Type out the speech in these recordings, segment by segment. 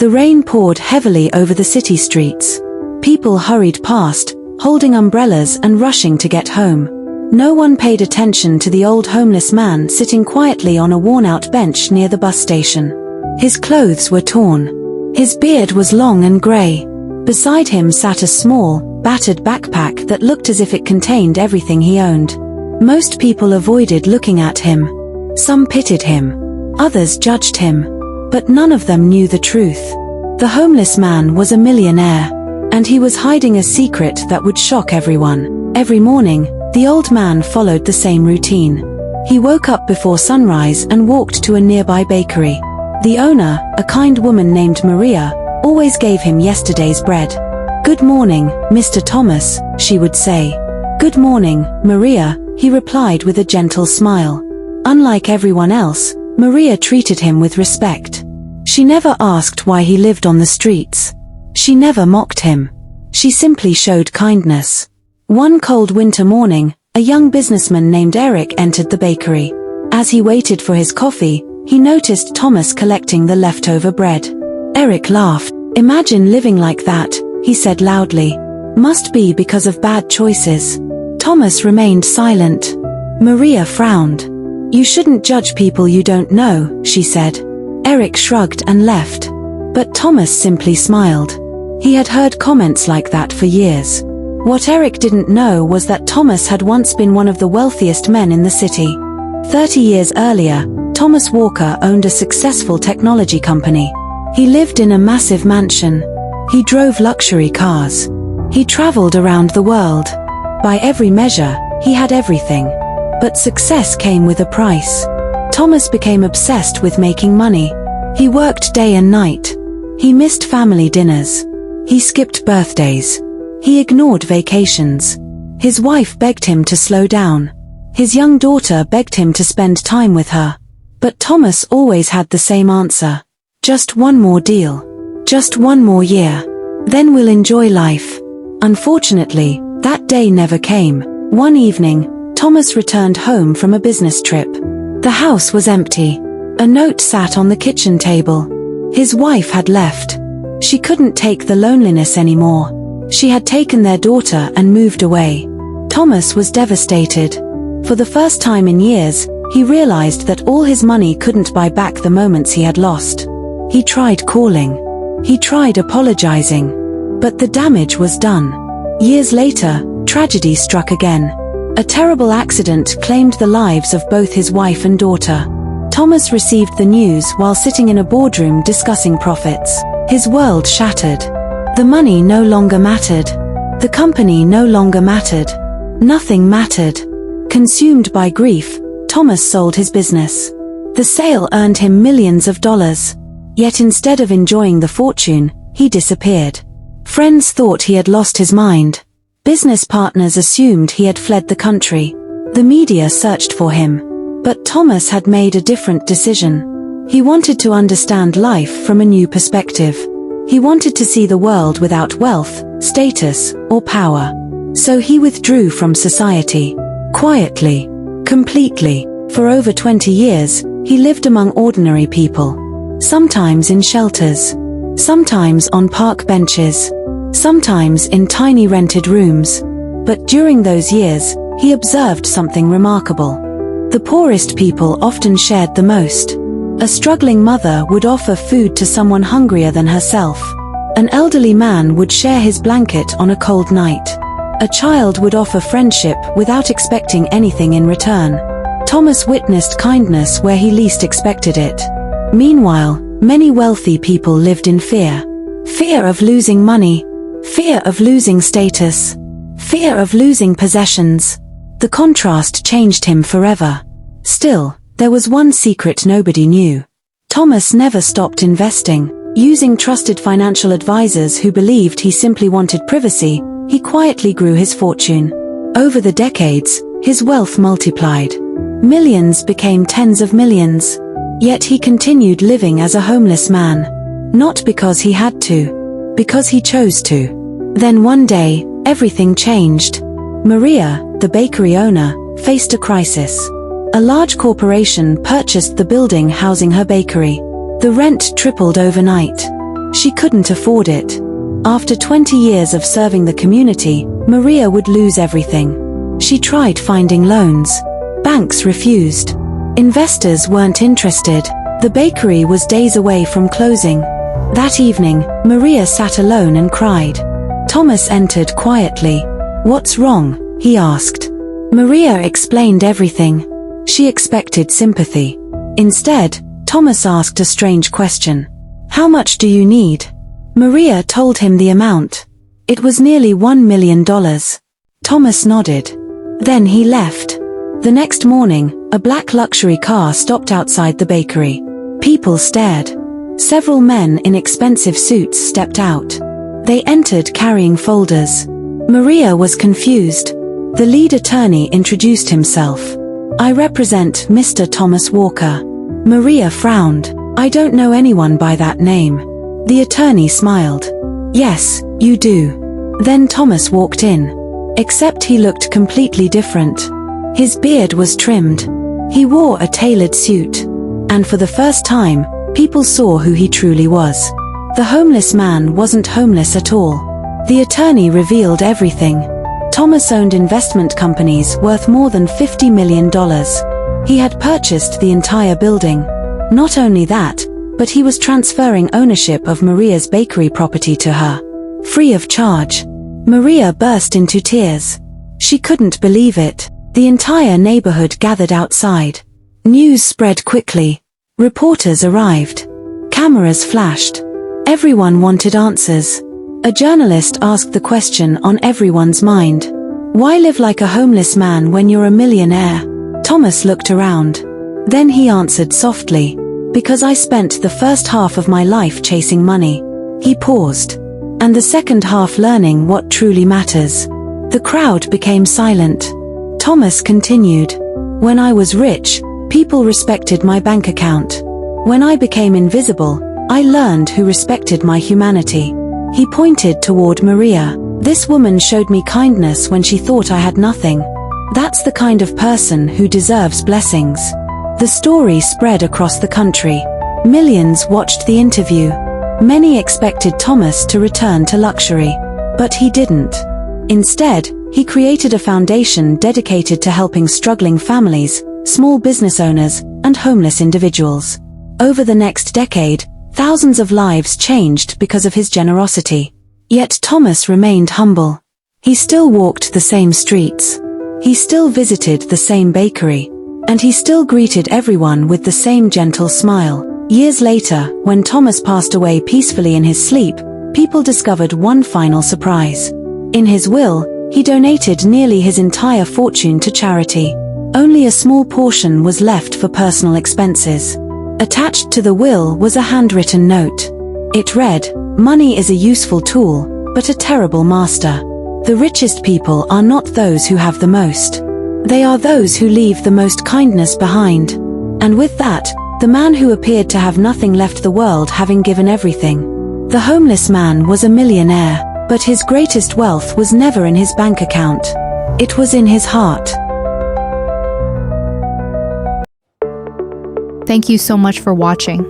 The rain poured heavily over the city streets. People hurried past, holding umbrellas and rushing to get home. No one paid attention to the old homeless man sitting quietly on a worn-out bench near the bus station. His clothes were torn. His beard was long and grey. Beside him sat a small, battered backpack that looked as if it contained everything he owned. Most people avoided looking at him. Some pitied him. Others judged him. But none of them knew the truth. The homeless man was a millionaire, and he was hiding a secret that would shock everyone. Every morning, the old man followed the same routine. He woke up before sunrise and walked to a nearby bakery. The owner, a kind woman named Maria, always gave him yesterday's bread. "Good morning, Mr. Thomas," she would say. "Good morning, Maria," he replied with a gentle smile. Unlike everyone else, Maria treated him with respect. She never asked why he lived on the streets. She never mocked him. She simply showed kindness. One cold winter morning, a young businessman named Eric entered the bakery. As he waited for his coffee, he noticed Thomas collecting the leftover bread. Eric laughed. "Imagine living like that," he said loudly. "Must be because of bad choices." Thomas remained silent. Maria frowned. "You shouldn't judge people you don't know," she said. Eric shrugged and left. But Thomas simply smiled. He had heard comments like that for years. What Eric didn't know was that Thomas had once been one of the wealthiest men in the city. 30 years earlier, Thomas Walker owned a successful technology company. He lived in a massive mansion. He drove luxury cars. He traveled around the world. By every measure, he had everything. But success came with a price. Thomas became obsessed with making money. He worked day and night. He missed family dinners. He skipped birthdays. He ignored vacations. His wife begged him to slow down. His young daughter begged him to spend time with her. But Thomas always had the same answer. "Just one more deal. Just one more year. Then we'll enjoy life." Unfortunately, that day never came. One evening, Thomas returned home from a business trip. The house was empty. A note sat on the kitchen table. His wife had left. She couldn't take the loneliness anymore. She had taken their daughter and moved away. Thomas was devastated. For the first time in years, he realized that all his money couldn't buy back the moments he had lost. He tried calling. He tried apologizing. But the damage was done. Years later, tragedy struck again. A terrible accident claimed the lives of both his wife and daughter. Thomas received the news while sitting in a boardroom discussing profits. His world shattered. The money no longer mattered. The company no longer mattered. Nothing mattered. Consumed by grief, Thomas sold his business. The sale earned him millions of dollars. Yet instead of enjoying the fortune, he disappeared. Friends thought he had lost his mind. Business partners assumed he had fled the country. The media searched for him. But Thomas had made a different decision. He wanted to understand life from a new perspective. He wanted to see the world without wealth, status, or power. So he withdrew from society. Quietly. Completely. For over 20 years, he lived among ordinary people. Sometimes in shelters. Sometimes on park benches. Sometimes in tiny rented rooms. But during those years, he observed something remarkable. The poorest people often shared the most. A struggling mother would offer food to someone hungrier than herself. An elderly man would share his blanket on a cold night. A child would offer friendship without expecting anything in return. Thomas witnessed kindness where he least expected it. Meanwhile, many wealthy people lived in fear. Fear of losing money. Fear of losing status. Fear of losing possessions. The contrast changed him forever. Still, there was one secret nobody knew. Thomas never stopped investing. Using trusted financial advisors who believed he simply wanted privacy, he quietly grew his fortune. Over the decades, his wealth multiplied. Millions became tens of millions. Yet he continued living as a homeless man. Not because he had to. Because he chose to. Then one day, everything changed. Maria, the bakery owner, faced a crisis. A large corporation purchased the building housing her bakery. The rent tripled overnight. She couldn't afford it. After 20 years of serving the community, Maria would lose everything. She tried finding loans. Banks refused. Investors weren't interested. The bakery was days away from closing. That evening, Maria sat alone and cried. Thomas entered quietly. "What's wrong?" he asked. Maria explained everything. She expected sympathy. Instead, Thomas asked a strange question. "How much do you need?" Maria told him the amount. It was nearly $1 million. Thomas nodded. Then he left. The next morning, a black luxury car stopped outside the bakery. People stared. Several men in expensive suits stepped out. They entered carrying folders. Maria was confused. The lead attorney introduced himself. "I represent Mr. Thomas Walker." Maria frowned. "I don't know anyone by that name." The attorney smiled. "Yes, you do." Then Thomas walked in. Except he looked completely different. His beard was trimmed. He wore a tailored suit. And for the first time, people saw who he truly was. The homeless man wasn't homeless at all. The attorney revealed everything. Thomas owned investment companies worth more than $50 million. He had purchased the entire building. Not only that, but he was transferring ownership of Maria's bakery property to her, free of charge. Maria burst into tears. She couldn't believe it. The entire neighborhood gathered outside. News spread quickly. Reporters arrived. Cameras flashed. Everyone wanted answers. A journalist asked the question on everyone's mind. "Why live like a homeless man when you're a millionaire?" Thomas looked around. Then he answered softly. "Because I spent the first half of my life chasing money." He paused. "And the second half learning what truly matters." The crowd became silent. Thomas continued. "When I was rich, people respected my bank account. When I became invisible, I learned who respected my humanity." He pointed toward Maria. "This woman showed me kindness when she thought I had nothing. That's the kind of person who deserves blessings." The story spread across the country. Millions watched the interview. Many expected Thomas to return to luxury. But he didn't. Instead, he created a foundation dedicated to helping struggling families, small business owners, and homeless individuals. Over the next decade, thousands of lives changed because of his generosity. Yet Thomas remained humble. He still walked the same streets. He still visited the same bakery. And he still greeted everyone with the same gentle smile. Years later, when Thomas passed away peacefully in his sleep, people discovered one final surprise. In his will, he donated nearly his entire fortune to charity. Only a small portion was left for personal expenses. Attached to the will was a handwritten note. It read, "Money is a useful tool, but a terrible master. The richest people are not those who have the most. They are those who leave the most kindness behind." And with that, the man who appeared to have nothing left the world having given everything. The homeless man was a millionaire, but his greatest wealth was never in his bank account. It was in his heart. Thank you so much for watching.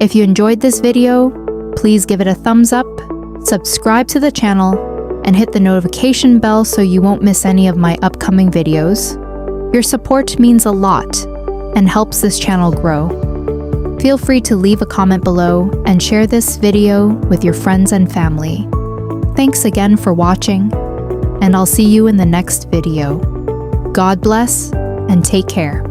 If you enjoyed this video, please give it a thumbs up, subscribe to the channel, and hit the notification bell so you won't miss any of my upcoming videos. Your support means a lot and helps this channel grow. Feel free to leave a comment below and share this video with your friends and family. Thanks again for watching, and I'll see you in the next video. God bless and take care.